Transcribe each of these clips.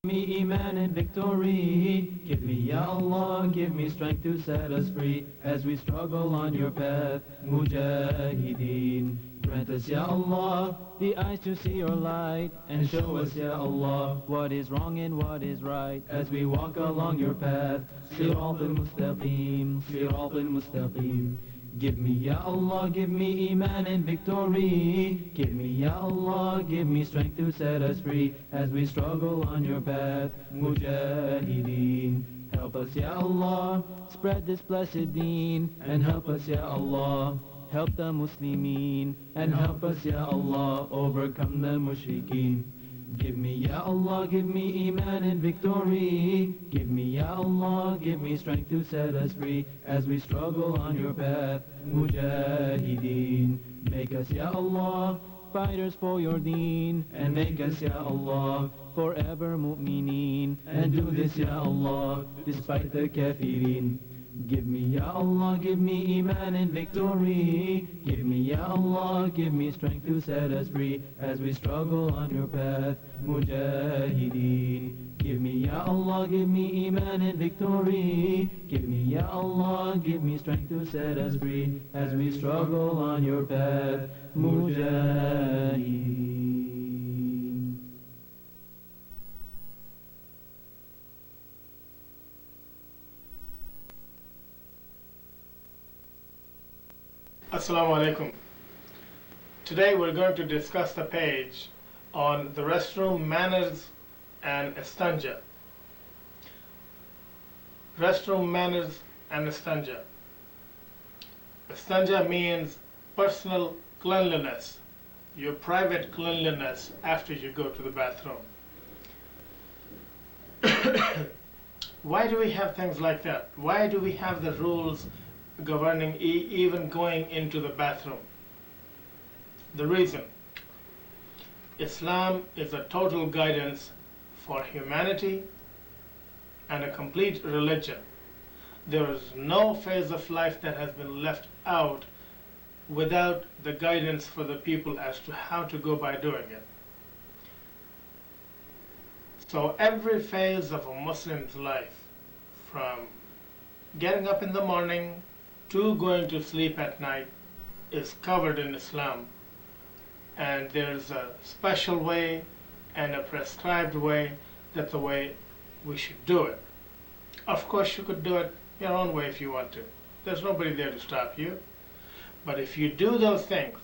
me iman and victory. Give me, Ya Allah, give me strength to set us free as we struggle on your path, Mujahideen. Grant us, Ya Allah, the eyes to see your light and show us, Ya Allah, what is wrong and what is right as we walk along your path. Sirat al-Mustaqim, Sirat al-Mustaqim. Give me, Ya Allah, give me iman and victory. Give me, Ya Allah, give me strength to set us free as we struggle on your path, Mujahideen. Help us, Ya Allah, spread this blessed deen, and help us, Ya Allah, help the Muslimin, and help us, Ya Allah, overcome the mushrikeen. Give me, Ya Allah, give me iman and victory. Give me, Ya Allah, give me strength to set us free as we struggle on your path, Mujahideen. Make us, Ya Allah, fighters for your deen, and make us, Ya Allah, forever mu'mineen. And do this, Ya Allah, despite the kafirin. Give me, Ya Allah, give me iman and victory. Give me, Ya Allah, give me strength to set us free as we struggle on your path, Mujahideen. Give me, Ya Allah, give me iman and victory. Give me, Ya Allah, give me strength to set us free as we struggle on your path, Mujahideen. Assalamu alaikum. Today we're going to discuss the page on the restroom manners and istanja. Restroom manners and istanja. Istanja means personal cleanliness, your private cleanliness after you go to the bathroom. Why do we have things like that? Why do we have the rules governing even going into the bathroom? The reason: Islam is a total guidance for humanity and a complete religion. There is no phase of life that has been left out without the guidance for the people as to how to go by doing it. So every phase of a Muslim's life, from getting up in the morning to going to sleep at night, is covered in Islam, and there's a special way and a prescribed way, that's the way we should do it. Of course you could do it your own way if you want to. There's nobody there to stop you. But if you do those things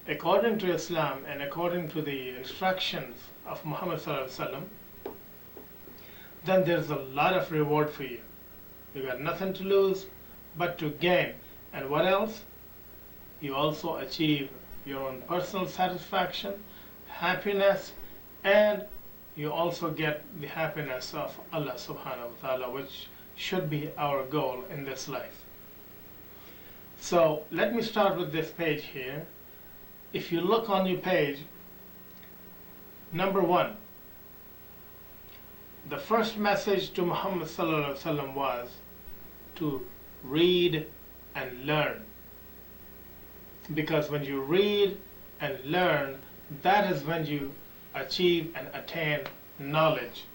according to Islam and according to the instructions of Muhammad sallallahu alaihi wasallam, then there's a lot of reward for you. You got nothing to lose but to gain. And what else? You also achieve your own personal satisfaction, happiness, and you also get the happiness of Allah subhanahu wa ta'ala, which should be our goal in this life. So let me start with this page here. If you look on your page, number 1, the first message to Muhammad sallallahu alaihi wasallam was to read and learn. Because when you read and learn, that is when you achieve and attain knowledge.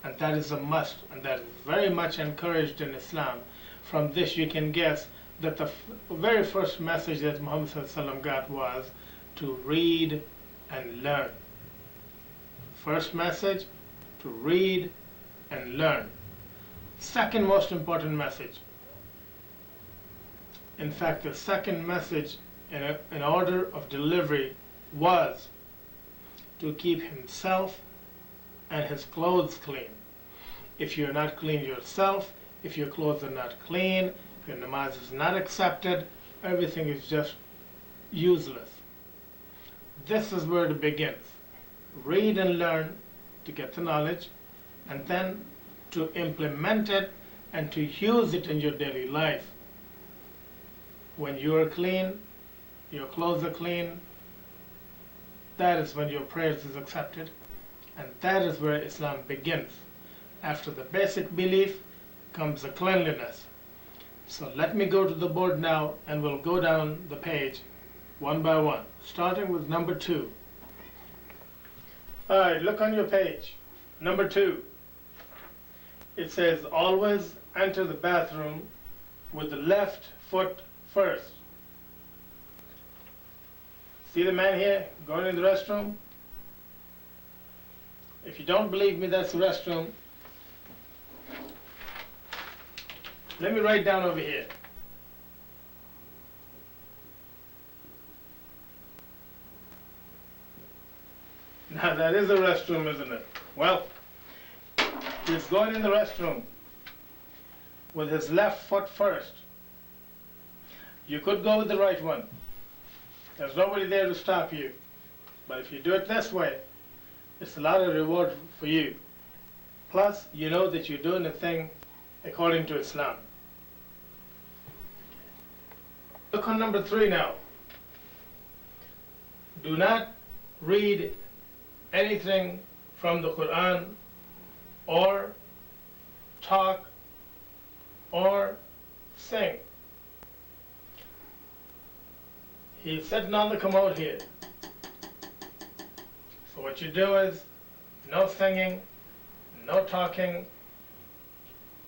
And that is a must, and that is very much encouraged in Islam. From this you can guess that the very first message that Muhammad sallallahu alaihi wasallam got was to read and learn. First message, to read and learn. Second most important message. In fact, the second message in order of delivery was to keep himself and his clothes clean. If you're not clean yourself, if your clothes are not clean, if your namaz is not accepted, everything is just useless. This is where it begins. Read and learn to get the knowledge, and then to implement it and to use it in your daily life. When you are clean, your clothes are clean, that is when your prayers is accepted, and that is where Islam begins. After the basic belief comes the cleanliness. So let me go to the board now, and we'll go down the page one by one, starting with number 2. Alright, look on your page. Number 2, it says always enter the bathroom with the left foot first. See the man here going in the restroom? If you don't believe me, that's the restroom. Let me write down over here. Now that is a restroom, isn't it? Well, he's going in the restroom with his left foot first. You could go with the right one. There's nobody there to stop you. But if you do it this way, it's a lot of reward for you. Plus, you know that you're doing the thing according to Islam. Look on number 3 now. Do not read anything from the Quran or talk or sing. He's sitting on the commode here. So what you do is no singing, no talking,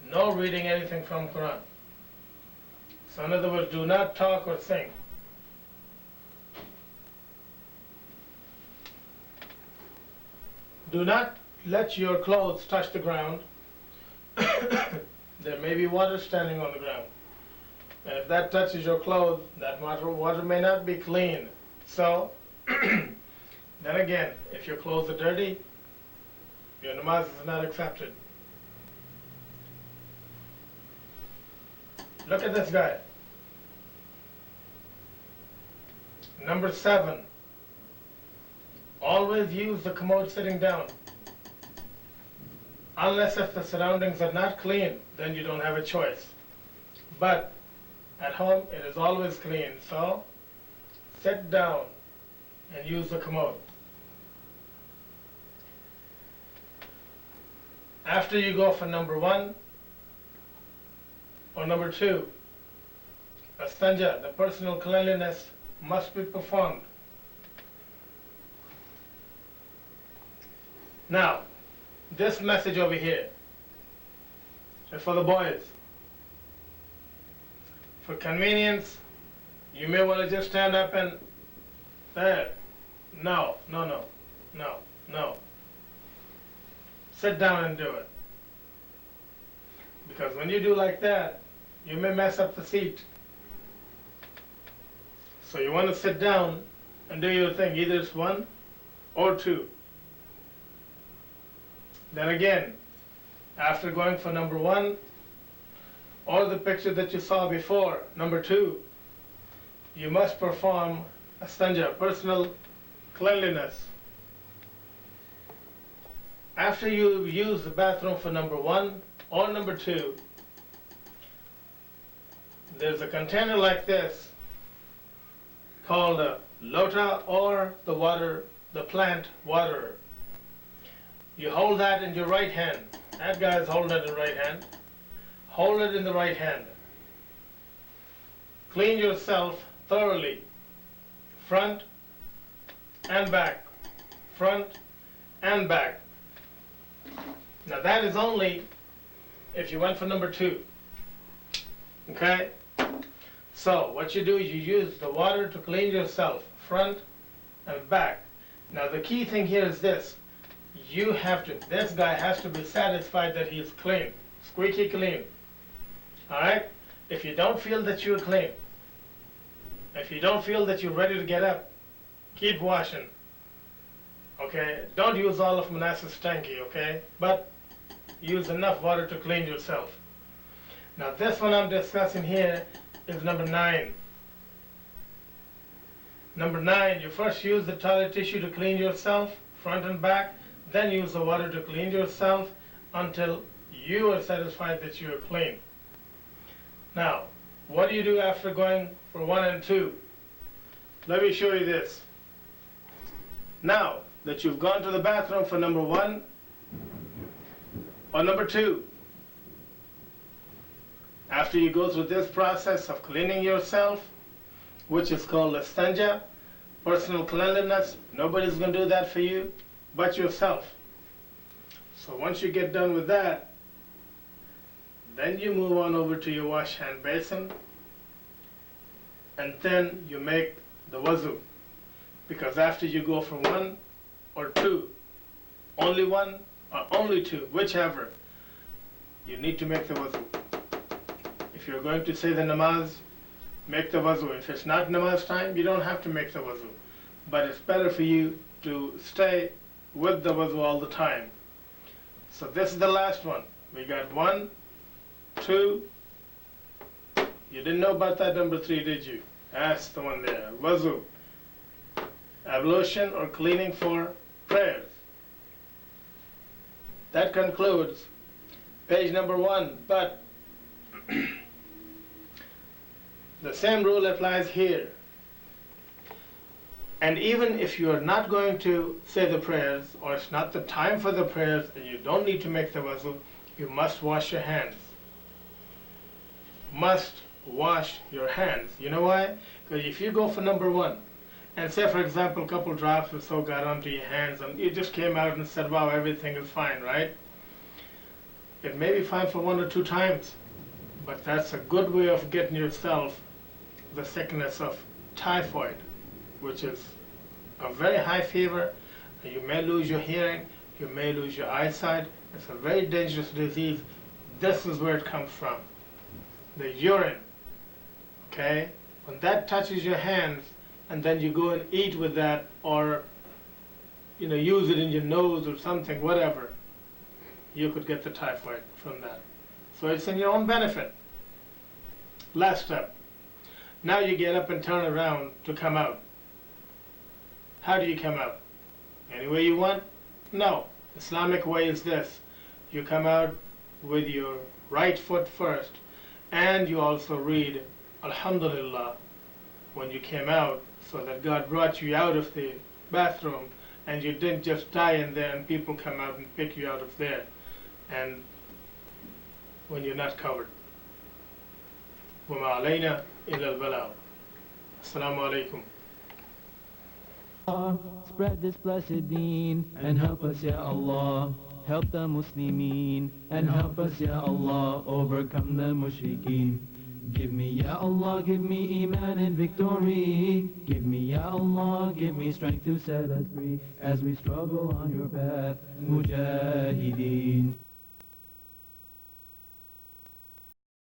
no reading anything from Quran. So in other words, do not talk or sing. Do not let your clothes touch the ground. There may be water standing on the ground. And if that touches your clothes, that water may not be clean. So, then again, if your clothes are dirty, your namaz is not accepted. Look at this guy. Number 7. Always use the commode sitting down. Unless if the surroundings are not clean, then you don't have a choice. But at home, it is always clean. So, sit down and use the commode. After you go for number 1 or number 2, astanja, the personal cleanliness, must be performed. Now, this message over here is for the boys. For convenience, you may want to just stand up and there. No. Sit down and do it. Because when you do like that, you may mess up the seat. So you want to sit down and do your thing. Either it's 1 or 2. Then again, after going for number 1, or the picture that you saw before, number 2, you must perform astanja, personal cleanliness. After you use the bathroom for number 1 or number 2, there's a container like this called a lota, or the plant waterer. You hold that in your right hand. That guy's holding it in the right hand. Hold it in the right hand. Clean yourself thoroughly, front and back, front and back. Now that is only if you went for number 2. Okay? So what you do is you use the water to clean yourself, front and back. Now the key thing here is this. This guy has to be satisfied that he's clean, squeaky clean. Alright? If you don't feel that you're clean, if you don't feel that you're ready to get up, keep washing. Okay? Don't use all of Manasseh's tanky, okay? But use enough water to clean yourself. Now this one I'm discussing here is number 9. Number 9, you first use the toilet tissue to clean yourself, front and back, then use the water to clean yourself until you are satisfied that you are clean. Now, what do you do after going for 1 and 2? Let me show you this. Now that you've gone to the bathroom for number 1 or number 2, after you go through this process of cleaning yourself, which is called astanja, personal cleanliness, nobody's going to do that for you but yourself. So once you get done with that, then you move on over to your wash hand basin, and then you make the wuzu. Because after you go for one or two, only one or only two, whichever, you need to make the wuzu. If you're going to say the namaz, make the wuzu. If it's not namaz time, you don't have to make the wuzu. But it's better for you to stay with the wuzu all the time. So this is the last one. We got 1, 2. You didn't know about that number 3, did you? That's the one there. Wuzu. Ablution or cleaning for prayers. That concludes page number 1. But the same rule applies here. And even if you are not going to say the prayers, or it's not the time for the prayers, and you don't need to make the wuzu, you must wash your hands. Must wash your hands. You know why? Because if you go for number 1, and say for example a couple drops or so got onto your hands, and you just came out and said, wow, everything is fine, right? It may be fine for 1 or 2 times, but that's a good way of getting yourself the sickness of typhoid, which is a very high fever. You may lose your hearing, you may lose your eyesight. It's a very dangerous disease. This is where it comes from. The urine, okay? When that touches your hands, and then you go and eat with that, or use it in your nose or something, whatever, you could get the typhoid from that. So it's in your own benefit. Last step. Now you get up and turn around to come out. How do you come out? Any way you want? No. Islamic way is this. You come out with your right foot first, and you also read Alhamdulillah when you came out, so that God brought you out of the bathroom and you didn't just die in there and people come out and pick you out of there, and when you're not covered. وَمَا عَلَيْنَا إِلَّا الْبَلَاغُ. Assalamu alaikum. Spread this blessed deen and help us, Ya Allah. Help the Muslimin and help us, Ya Allah, overcome the mushrikeen. Give me, Ya Allah, give me iman and victory. Give me, Ya Allah, give me strength to set us free as we struggle on your path, Mujahideen.